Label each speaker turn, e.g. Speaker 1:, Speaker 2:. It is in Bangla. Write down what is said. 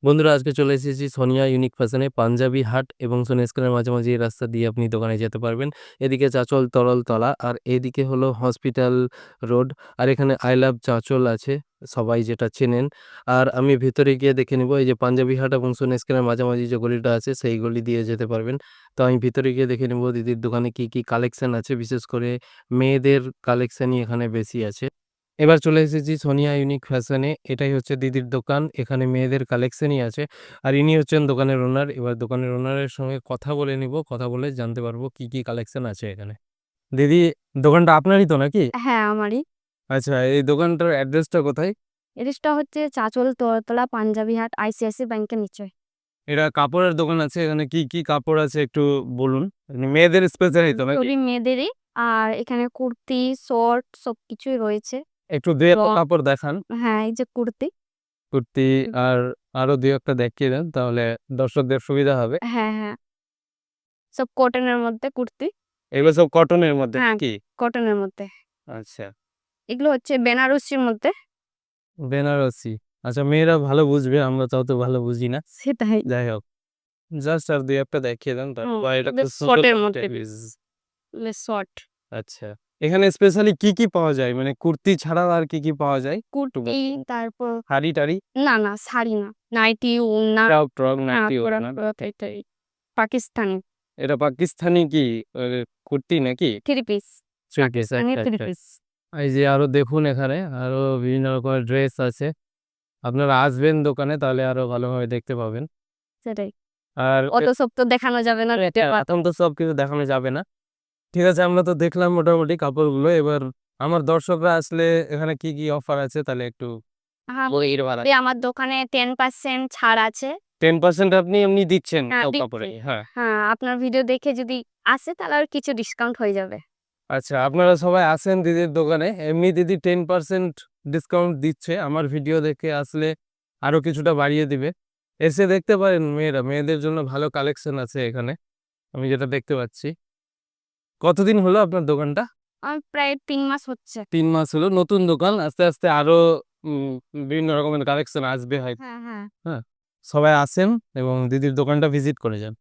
Speaker 1: বন্ধুরা আজকে চলে এসেছি সোনিয়া ইউনিক ফ্যাশনে পাঞ্জাবি হাট এবং সোনিয়া স্কোয়ারের মাঝামাঝি এই রাস্তা দিয়ে আপনি দোকানে যেতে পারবেন। এদিকে চাঁচল তরলতলা আর এদিকে হলো হসপিটাল রোড। আর এখানে আই লাভ চাঁচল আছে, সবাই যেটা চেনেন। আর আমি ভেতরে গিয়ে দেখে নেবো এই যে পাঞ্জাবি হাট এবং সোনিয়া স্কোয়ারের মাঝামাঝি যে গলিটা আছে সেই গলি দিয়ে যেতে পারবেন। তো আমি ভিতরে গিয়ে দেখে নেবো দিদির দোকানে কি কি কালেকশন আছে, বিশেষ করে মেয়েদের কালেকশনই এখানে বেশি আছে। এবার চলে এসেছি সোনিয়া ইউনিক ফ্যাশনে। এটাই হচ্ছে দিদির দোকান, এখানে মেয়েদের কালেকশনই আছে। আর ইনি হচ্ছেন দোকানের ওনার। এবার দোকানের ওনারের সঙ্গে কথা বলে নিব, কথা বলে জানতে পারবো কি কি কালেকশন আছে এখানে। দিদি, দোকানটা আপনারই তো নাকি?
Speaker 2: হ্যাঁ, আমারই।
Speaker 1: আচ্ছা, এই দোকানটার অ্যাড্রেসটা কোথায়?
Speaker 2: এড্রেসটা হচ্ছে চাঁচল তোয়াতলা পাঞ্জাবি হাট আইসিআইসি ব্যাংকের নিচে।
Speaker 1: এটা কাপড়ের দোকান আছে, এখানে কি কি কাপড় আছে একটু বলুন। মেয়েদের স্পেশালি তো নাকি?
Speaker 2: সবই মেয়েদেরই। আর এখানে কুর্তি, শর্ট সবকিছুই রয়েছে।
Speaker 1: একটু দুই একটা
Speaker 2: ফ্রক।
Speaker 1: কাপড় দেখান।
Speaker 2: হ্যাঁ, এই যে কুর্তি।
Speaker 1: কুর্তি আর আরো দুই একটা দেখিয়ে দেন, তাহলে দর্শকদের সুবিধা হবে।
Speaker 2: হ্যাঁ, হ্যাঁ। সব কটনের মধ্যে কুর্তি।
Speaker 1: এগুলো সব কটনের মধ্যে
Speaker 2: হ্যাঁ,
Speaker 1: কি?
Speaker 2: কটনের মধ্যে।
Speaker 1: আচ্ছা,
Speaker 2: এগুলো হচ্ছে বেনারসির মধ্যে।
Speaker 1: বেনারসি। আচ্ছা, মেয়েরা ভালো বুঝবে, আমরা তাও তো ভালো বুঝি না।
Speaker 2: সেটাই।
Speaker 1: যাই হোক, জাস্ট আর দুই একটা দেখিয়ে দেন তার। বা এটা
Speaker 2: এগুলো
Speaker 1: খুব সুন্দর
Speaker 2: শর্টের
Speaker 1: একটা
Speaker 2: মধ্যে।
Speaker 1: piece।
Speaker 2: এগুলো শর্ট।
Speaker 1: আচ্ছা, এখানে স্পেশালি কি কি পাওয়া যায়, মানে কুর্তি ছাড়াও আর কি কি পাওয়া যায়? একটু
Speaker 2: কুর্তি, তারপর
Speaker 1: শাড়ি টাড়ি,
Speaker 2: না, না, শাড়ি না। নাইটি, ওড়না।
Speaker 1: ফ্রক ট্রক
Speaker 2: হ্যাঁ,
Speaker 1: নাকি
Speaker 2: ফ্রক
Speaker 1: ওড়না?
Speaker 2: ট্রক এটাই। পাকিস্তানি
Speaker 1: এটা পাকিস্তানি কি কুর্তি নাকি?
Speaker 2: Three piece.
Speaker 1: Three piece,
Speaker 2: Pakistani
Speaker 1: আচ্ছা
Speaker 2: থ্রি
Speaker 1: আচ্ছা।
Speaker 2: পিস।
Speaker 1: এই যে আরো দেখুন, এখানে আরো বিভিন্ন রকমের ড্রেস আছে। আপনারা আসবেন দোকানে, তাহলে আরো ভালোভাবে দেখতে পাবেন।
Speaker 2: সেটাই।
Speaker 1: আর
Speaker 2: অত সব তো দেখানো যাবে না।
Speaker 1: এখন তো সব কিছু দেখানো যাবে না। ঠিক আছে, আমরা তো দেখলাম মোটামুটি কাপড়গুলো। এবার আমার দর্শকরা আসলে এখানে কি কি অফার আছে তাহলে একটু বইয়ের ভাড়া।
Speaker 2: আমার দোকানে 10% ছাড় আছে।
Speaker 1: 10% আপনি এমনি দিচ্ছেন
Speaker 2: হ্যাঁ,
Speaker 1: সব
Speaker 2: দিচ্ছি।
Speaker 1: কাপড়ে? হ্যাঁ।
Speaker 2: হ্যাঁ, আপনার ভিডিও দেখে যদি আসে তাহলে আর কিছু ডিসকাউন্ট হয়ে যাবে।
Speaker 1: আচ্ছা, আপনারা সবাই আসেন দিদির দোকানে, এমনি দিদি 10% ডিসকাউন্ট দিচ্ছে, আমার ভিডিও দেখে আসলে আরো কিছুটা বাড়িয়ে দিবে। এসে দেখতে পারেন, মেয়েদের জন্য ভালো কালেকশন আছে এখানে, আমি যেটা দেখতে পাচ্ছি। কতদিন হলো আপনার দোকানটা?
Speaker 2: প্রায় 3 মাস হচ্ছে।
Speaker 1: 3 মাস হলো, নতুন দোকান। আস্তে আস্তে আরো উম, বিভিন্ন রকমের কালেকশন আসবে হয়তো।
Speaker 2: হ্যাঁ, হ্যাঁ।
Speaker 1: হ্যাঁ, সবাই আসেন এবং দিদির দোকানটা ভিজিট করে যান।